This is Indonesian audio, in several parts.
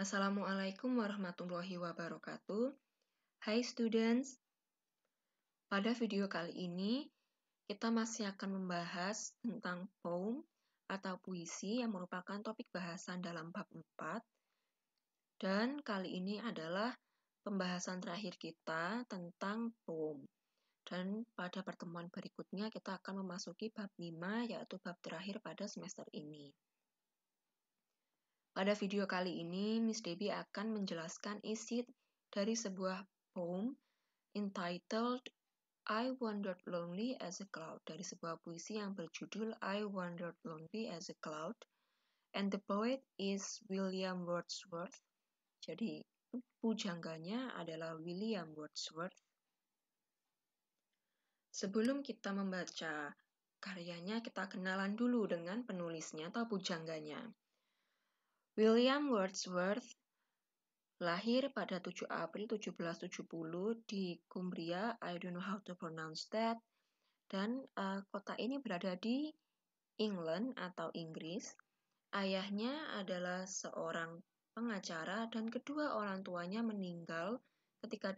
Assalamualaikum warahmatullahi wabarakatuh. Hai students, pada video kali ini kita masih akan membahas tentang poem atau puisi yang merupakan topik bahasan dalam bab 4. Dan kali ini adalah pembahasan terakhir kita tentang poem. Dan pada pertemuan berikutnya kita akan memasuki bab 5, yaitu bab terakhir pada semester ini. Pada video kali ini, Miss Debbie akan menjelaskan isi dari sebuah poem entitled I Wandered Lonely as a Cloud, dari sebuah puisi yang berjudul I Wandered Lonely as a Cloud, and the poet is William Wordsworth. Jadi, pujangganya adalah William Wordsworth. Sebelum kita membaca karyanya, kita kenalan dulu dengan penulisnya atau pujangganya. William Wordsworth lahir pada 7 April 1770 di Cumbria, I don't know how to pronounce that, dan kota ini berada di England atau Inggris. Ayahnya adalah seorang pengacara dan kedua orang tuanya meninggal ketika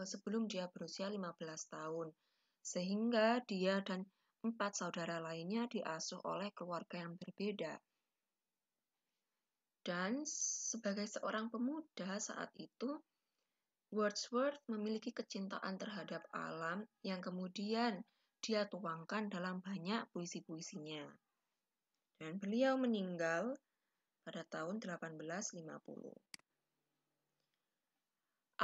sebelum dia berusia 15 tahun, sehingga dia dan 4 saudara lainnya diasuh oleh keluarga yang berbeda. Dan sebagai seorang pemuda saat itu, Wordsworth memiliki kecintaan terhadap alam yang kemudian dia tuangkan dalam banyak puisi-puisinya. Dan beliau meninggal pada tahun 1850.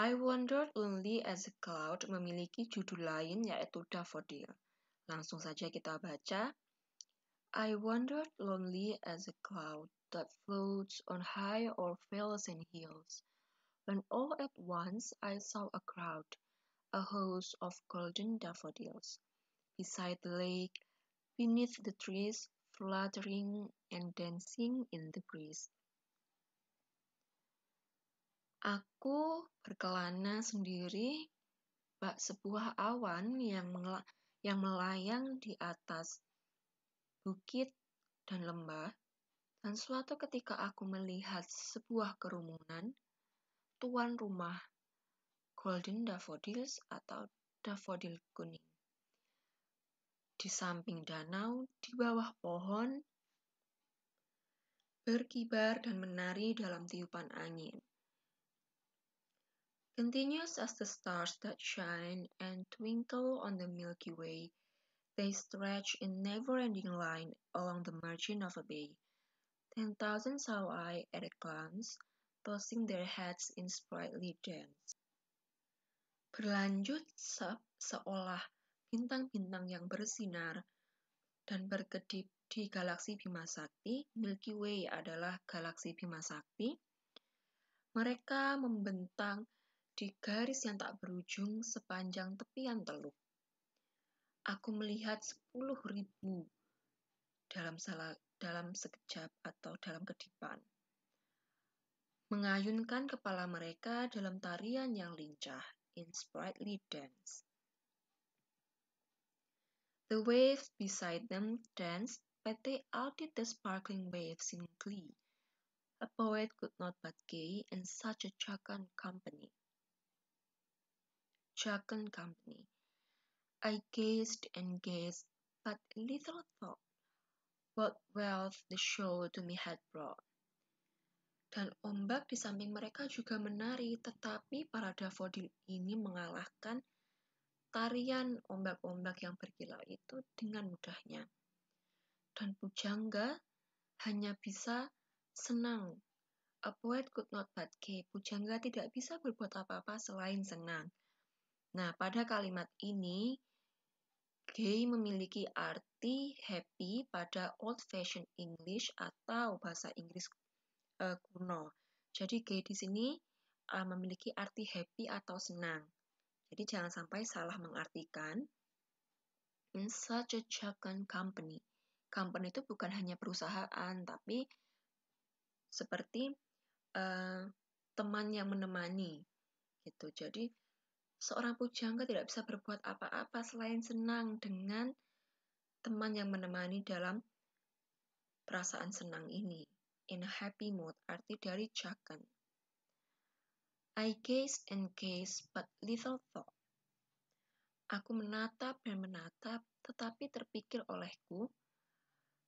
I Wandered Lonely as a Cloud memiliki judul lain yaitu Daffodil. Langsung saja kita baca. I wandered lonely as a cloud that floats on high o'er vales and hills, when all at once I saw a crowd, a host of golden daffodils, beside the lake, beneath the trees, fluttering and dancing in the breeze. Aku berkelana sendiri bak sebuah awan yang melayang di atas bukit dan lembah, dan suatu ketika aku melihat sebuah kerumunan tuan rumah golden daffodils atau daffodil kuning. Di samping danau, di bawah pohon, berkibar dan menari dalam tiupan angin. Continuous as the stars that shine and twinkle on the Milky Way, they stretch in never-ending line along the margin of a bay. 10,000 saw I at a glance, tossing their heads in sprightly dance. Berlanjut seolah bintang-bintang yang bersinar dan berkedip di galaksi Bima Sakti. Milky Way adalah galaksi Bima Sakti. Mereka membentang di garis yang tak berujung sepanjang tepian teluk. Aku melihat 10.000 dalam sekejap atau dalam kedipan, mengayunkan kepala mereka dalam tarian yang lincah, in sprightly dance. The waves beside them danced, but they outdid the sparkling waves in glee. A poet could not but gay in such a jocund company. I gazed and gazed, but little thought what wealth the show to me had brought. Dan ombak di samping mereka juga menari, tetapi para daffodil ini mengalahkan tarian ombak-ombak yang berkilau itu dengan mudahnya. Dan pujangga hanya bisa senang. A poet could not but gay. Pujangga tidak bisa berbuat apa-apa selain senang. Nah, pada kalimat ini, gay memiliki arti happy pada old-fashioned English atau bahasa Inggris kuno. Jadi gay di sini memiliki arti happy atau senang. Jadi jangan sampai salah mengartikan. In such a jocund company. Company itu bukan hanya perusahaan, tapi seperti teman yang menemani. Gitu. Jadi seorang pujangga tidak bisa berbuat apa-apa selain senang dengan teman yang menemani dalam perasaan senang ini. In happy mood, arti dari Jagan. I gaze and gaze, but little thought. Aku menatap dan menatap, tetapi terpikir olehku,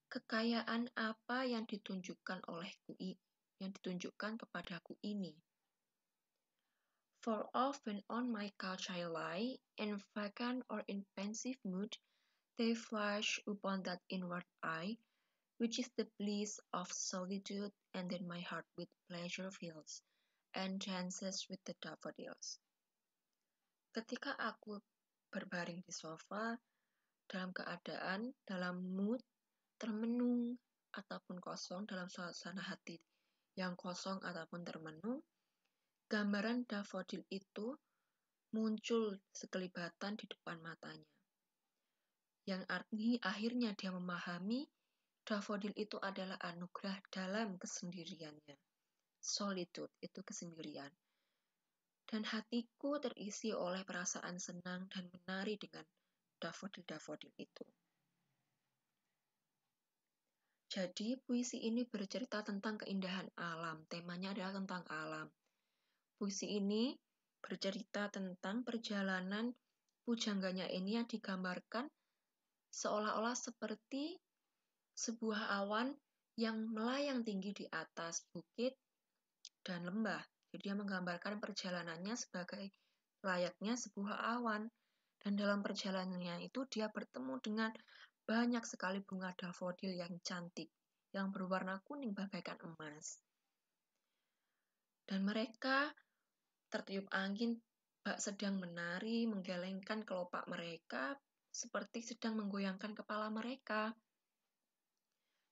kekayaan apa yang ditunjukkan kepadaku ini. For often on my couch I lie, in vacant or in pensive mood, they flash upon that inward eye, which is the bliss of solitude, and then my heart with pleasure fills, and dances with the daffodils. Ketika aku berbaring di sofa, dalam mood, termenung, ataupun kosong, dalam suasana hati yang kosong ataupun termenung, gambaran daffodil itu muncul sekelibatan di depan matanya. Yang akhirnya dia memahami daffodil itu adalah anugerah dalam kesendiriannya. Solitude itu kesendirian. Dan hatiku terisi oleh perasaan senang dan menari dengan daffodil-daffodil itu. Jadi puisi ini bercerita tentang keindahan alam. Temanya adalah tentang alam. Puisi ini bercerita tentang perjalanan pujangganya ini yang digambarkan seolah-olah seperti sebuah awan yang melayang tinggi di atas bukit dan lembah. Jadi dia menggambarkan perjalanannya sebagai layaknya sebuah awan. Dan dalam perjalanannya itu dia bertemu dengan banyak sekali bunga daffodil yang cantik, yang berwarna kuning bagaikan emas. Dan mereka tertiup angin, sedang menari, menggelengkan kelopak mereka, seperti sedang menggoyangkan kepala mereka.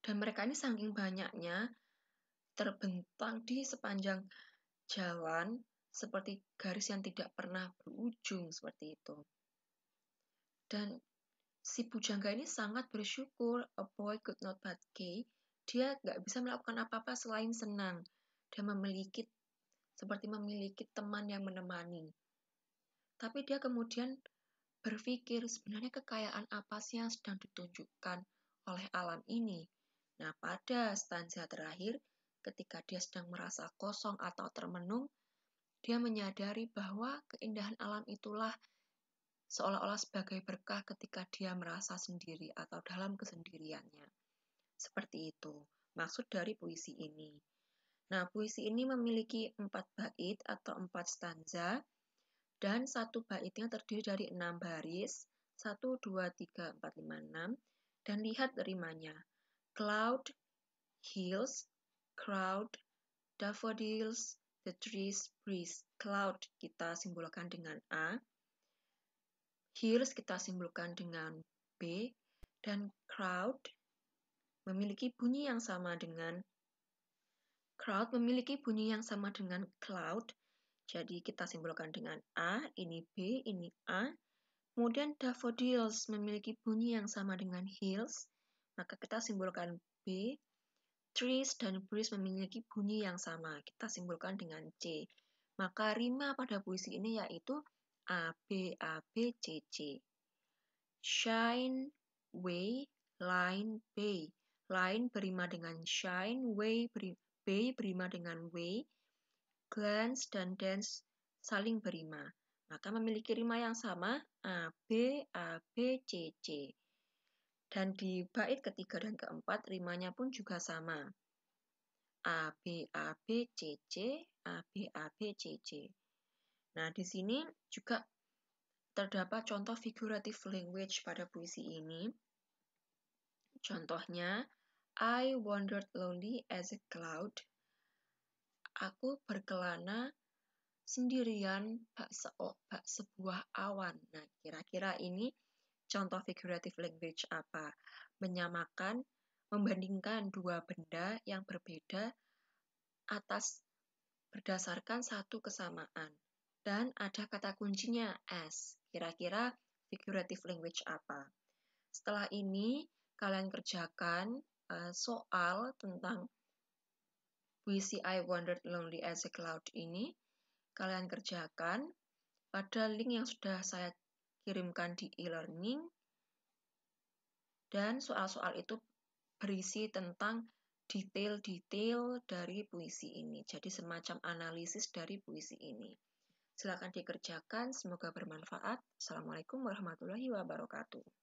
Dan mereka ini saking banyaknya, terbentang di sepanjang jalan, seperti garis yang tidak pernah berujung, seperti itu. Dan si pujangga ini sangat bersyukur, a boy could not but gay, dia nggak bisa melakukan apa-apa selain senang. Dia seperti memiliki teman yang menemani. Tapi dia kemudian berpikir, sebenarnya kekayaan apa sih yang sedang ditunjukkan oleh alam ini? Nah, pada stanza terakhir, ketika dia sedang merasa kosong atau termenung, dia menyadari bahwa keindahan alam itulah seolah-olah sebagai berkah ketika dia merasa sendiri atau dalam kesendiriannya. Seperti itu maksud dari puisi ini. Nah, puisi ini memiliki 4 bait atau 4 stanza, dan satu baitnya terdiri dari 6 baris, 1, 2, 3, 4, 5, 6, dan lihat rimanya. Cloud, hills, crowd, daffodils, the trees, breeze. Cloud kita simbolkan dengan A, hills kita simbolkan dengan B, dan crowd memiliki bunyi yang sama dengan cloud. Jadi kita simbolkan dengan A, ini B, ini A. Kemudian daffodils memiliki bunyi yang sama dengan hills, maka kita simbolkan B. Trees dan breeze memiliki bunyi yang sama, kita simbolkan dengan C. Maka rima pada puisi ini yaitu A, B, A, B, C, C. Shine, way, line, bay. Line berima dengan shine, bay berima dengan way. Glance dan dance saling berima. Maka memiliki rima yang sama, A, B, C, C. Dan di bait ketiga dan keempat, rimanya pun juga sama. A, B, C, C, A, B, C, C. Nah, di sini juga terdapat contoh figurative language pada puisi ini. Contohnya, I wandered lonely as a cloud. Aku berkelana sendirian bak sebuah awan. Nah, kira-kira ini contoh figurative language apa? Membandingkan dua benda yang berbeda berdasarkan satu kesamaan. Dan ada kata kuncinya as. Kira-kira figurative language apa? Setelah ini, kalian kerjakan soal tentang puisi I Wandered Lonely as a Cloud ini. Kalian kerjakan pada link yang sudah saya kirimkan di e-learning. Dan soal-soal itu berisi tentang detail-detail dari puisi ini. Jadi semacam analisis dari puisi ini. Silakan dikerjakan, semoga bermanfaat. Assalamualaikum warahmatullahi wabarakatuh.